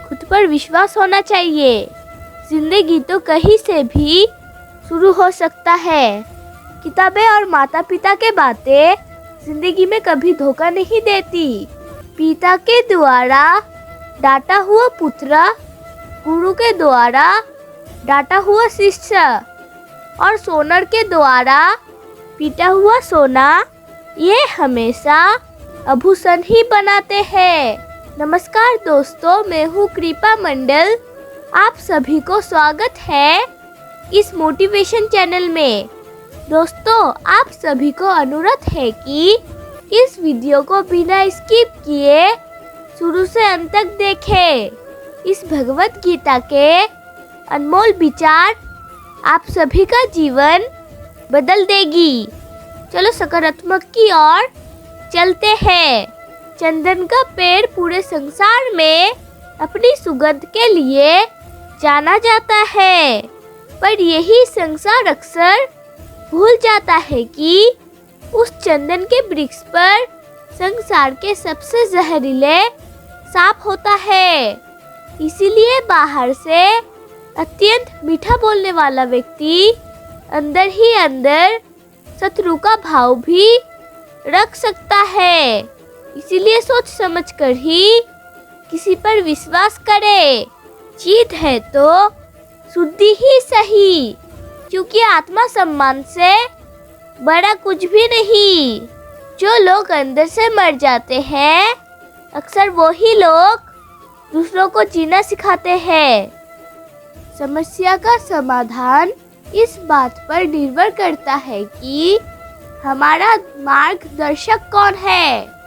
खुद पर विश्वास होना चाहिए। जिंदगी तो कहीं से भी शुरू हो सकता है। किताबें और माता पिता के बातें जिंदगी में कभी धोखा नहीं देती। पिता के द्वारा डांटा हुआ पुत्र, गुरु के द्वारा डांटा हुआ शिष्य और सोनर के द्वारा पीटा हुआ सोना, ये हमेशा आभूषण ही बनाते हैं। नमस्कार दोस्तों, मैं हूँ कृपा मंडल। आप सभी को स्वागत है इस मोटिवेशन चैनल में। दोस्तों, आप सभी को अनुरोध है कि इस वीडियो को बिना स्किप किए शुरू से अंत तक देखें। इस भगवत गीता के अनमोल विचार आप सभी का जीवन बदल देगी। चलो सकारात्मक की ओर चलते हैं। चंदन का पेड़ पूरे संसार में अपनी सुगंध के लिए जाना जाता है, पर यही संसार अक्सर भूल जाता है कि उस चंदन के वृक्ष पर संसार के सबसे जहरीले सांप होता है। इसीलिए बाहर से अत्यंत मीठा बोलने वाला व्यक्ति अंदर ही अंदर शत्रु का भाव भी रख सकता है। इसीलिए सोच समझकर ही किसी पर विश्वास करे। जीत है तो शुद्धि ही सही, क्योंकि आत्मा सम्मान से बड़ा कुछ भी नहीं। जो लोग अंदर से मर जाते हैं, अक्सर वही लोग दूसरों को जीना सिखाते हैं। समस्या का समाधान इस बात पर निर्भर करता है कि हमारा मार्गदर्शक कौन है।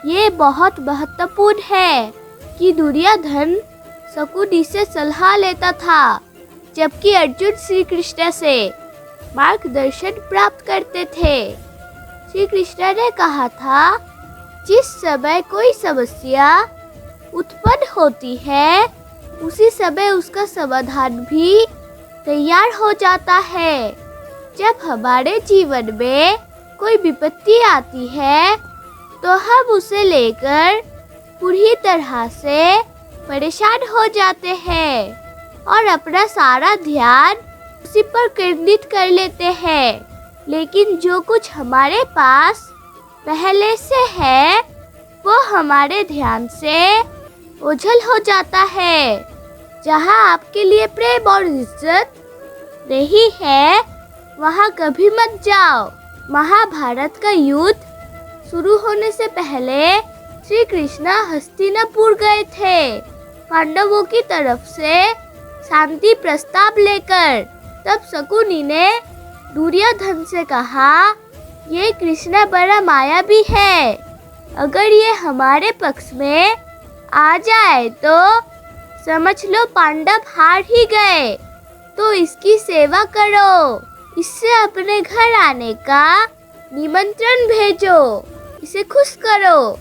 ये बहुत महत्वपूर्ण है कि दुर्योधन शकुनी से सलाह लेता था, जबकि अर्जुन श्री कृष्ण से मार्गदर्शन प्राप्त करते थे। श्री कृष्ण ने कहा था, जिस समय कोई समस्या उत्पन्न होती है, उसी समय उसका समाधान भी तैयार हो जाता है। जब हमारे जीवन में कोई विपत्ति आती है, तो हम उसे लेकर पूरी तरह से परेशान हो जाते हैं और अपना सारा ध्यान उसी पर केंद्रित कर लेते हैं। लेकिन जो कुछ हमारे पास पहले से है, वो हमारे ध्यान से ओझल हो जाता है। जहाँ आपके लिए प्रेम और इज्जत नहीं है, वहाँ कभी मत जाओ। महाभारत का युद्ध शुरू होने से पहले श्री कृष्ण हस्तिनापुर गए थे, पांडवों की तरफ से शांति प्रस्ताव लेकर। तब शकुनी ने दुर्योधन से कहा, ये कृष्ण बड़ा मायावी है। अगर ये हमारे पक्ष में आ जाए तो समझ लो पांडव हार ही गए। तो इसकी सेवा करो, इससे अपने घर आने का निमंत्रण भेजो, इसे खुश करो।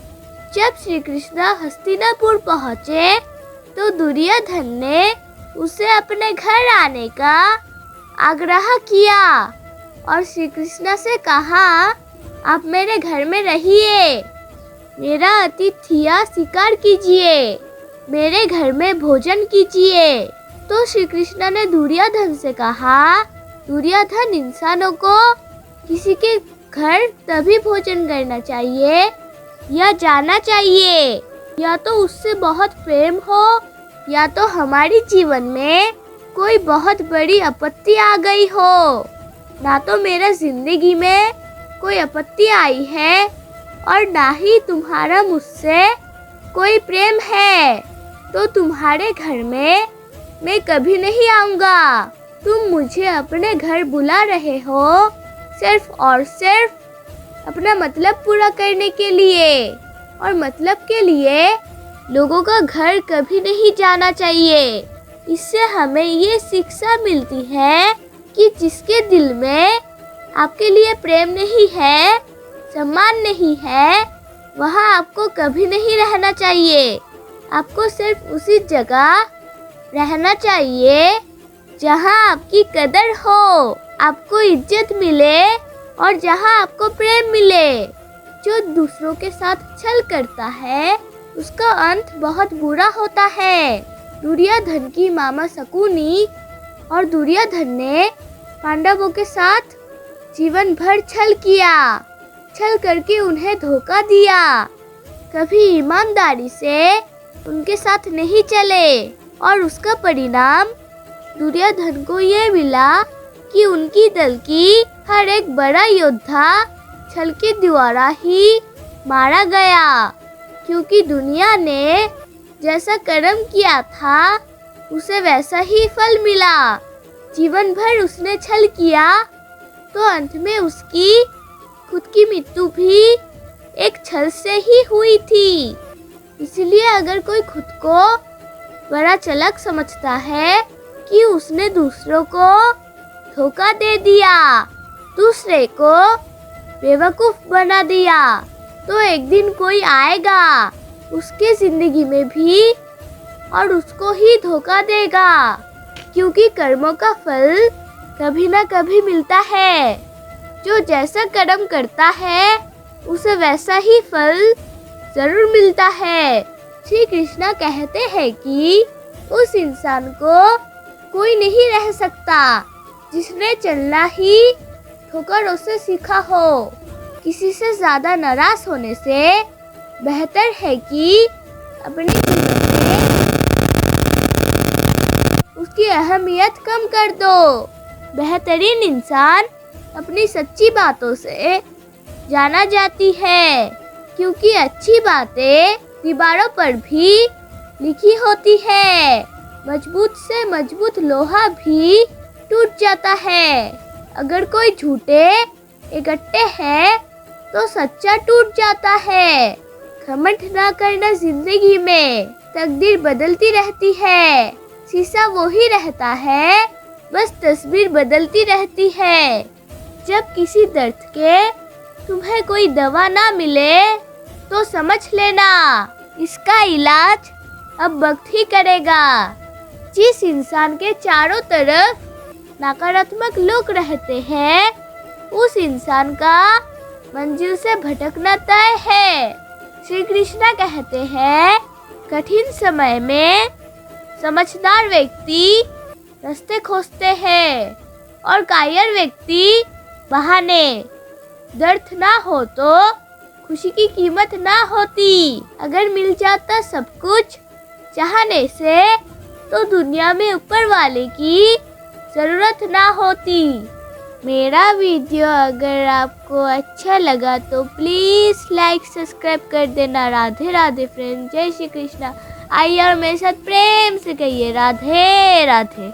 जब श्री कृष्ण हस्तिनापुर पहुँचे तो दुर्योधन ने उसे अपने घर आने का आग्रह किया और श्री कृष्ण से कहा, आप मेरे घर में रहिए, मेरा आतिथ्य स्वीकार कीजिए, मेरे घर में भोजन कीजिए। तो श्री कृष्ण ने दुर्योधन से कहा, दुर्योधन, इंसानों को किसी के घर तभी भोजन करना चाहिए या जाना चाहिए, या तो उससे बहुत प्रेम हो, या तो हमारी जीवन में कोई बहुत बड़ी आपत्ति आ गई हो। ना तो मेरा जिंदगी में कोई आपत्ति आई है और ना ही तुम्हारा मुझसे कोई प्रेम है, तो तुम्हारे घर में मैं कभी नहीं आऊँगा। तुम मुझे अपने घर बुला रहे हो सिर्फ और सिर्फ अपना मतलब पूरा करने के लिए, और मतलब के लिए लोगों का घर कभी नहीं जाना चाहिए। इससे हमें ये शिक्षा मिलती है कि जिसके दिल में आपके लिए प्रेम नहीं है, सम्मान नहीं है, वहाँ आपको कभी नहीं रहना चाहिए। आपको सिर्फ उसी जगह रहना चाहिए जहाँ आपकी कदर हो, आपको इज्जत मिले और जहाँ आपको प्रेम मिले। जो दूसरों के साथ छल करता है, उसका अंत बहुत बुरा होता है। दुर्योधन की मामा शकुनी और दुर्योधन ने पांडवों के साथ जीवन भर छल किया, छल करके उन्हें धोखा दिया, कभी ईमानदारी से उनके साथ नहीं चले और उसका परिणाम दुर्योधन को ये मिला कि उनकी दल की हर एक बड़ा योद्धा छल के द्वारा ही मारा गया, क्योंकि दुनिया ने जैसा कर्म किया था उसे वैसा ही फल मिला। जीवन भर उसने छल किया तो अंत में उसकी खुद की मृत्यु भी एक छल से ही हुई थी। इसलिए अगर कोई खुद को बड़ा चालाक समझता है कि उसने दूसरों को धोखा दे दिया, दूसरे को बेवकूफ बना दिया, तो एक दिन कोई आएगा उसके जिंदगी में भी और उसको ही धोखा देगा, क्योंकि कर्मों का फल कभी ना कभी मिलता है। जो जैसा कर्म करता है उसे वैसा ही फल जरूर मिलता है। श्री कृष्णा कहते हैं कि उस इंसान को कोई नहीं रह सकता जिसने चलना ही ठोकरों से सीखा हो। किसी से ज्यादा नाराज होने से बेहतर है कि अपने जीवन में उसकी अहमियत कम कर दो। बेहतरीन इंसान अपनी सच्ची बातों से जाना जाती है, क्योंकि अच्छी बातें दीवारों पर भी लिखी होती है। मजबूत से मजबूत लोहा भी टूट जाता है। अगर कोई झूठे इकट्ठे हैं तो सच्चा टूट जाता है। घमंड ना करना जिंदगी में, तकदीर बदलती रहती है। शीशा वो ही रहता है, बस तस्वीर बदलती रहती है। जब किसी दर्द के तुम्हें कोई दवा ना मिले तो समझ लेना इसका इलाज अब वक्त ही करेगा। जिस इंसान के चारों तरफ नकारात्मक लोग रहते हैं उस इंसान का मंजिल से भटकना तय है। श्री कृष्णा कहते हैं, कठिन समय में समझदार व्यक्ति रास्ते खोजते हैं और कायर व्यक्ति बहाने। दर्द ना हो तो खुशी की कीमत ना होती। अगर मिल जाता सब कुछ चाहने से तो दुनिया में ऊपर वाले की ज़रूरत ना होती। मेरा वीडियो अगर आपको अच्छा लगा तो प्लीज़ लाइक सब्सक्राइब कर देना। राधे राधे फ्रेंड, जय श्री कृष्णा। आइए और मेरे साथ प्रेम से कहिए राधे राधे।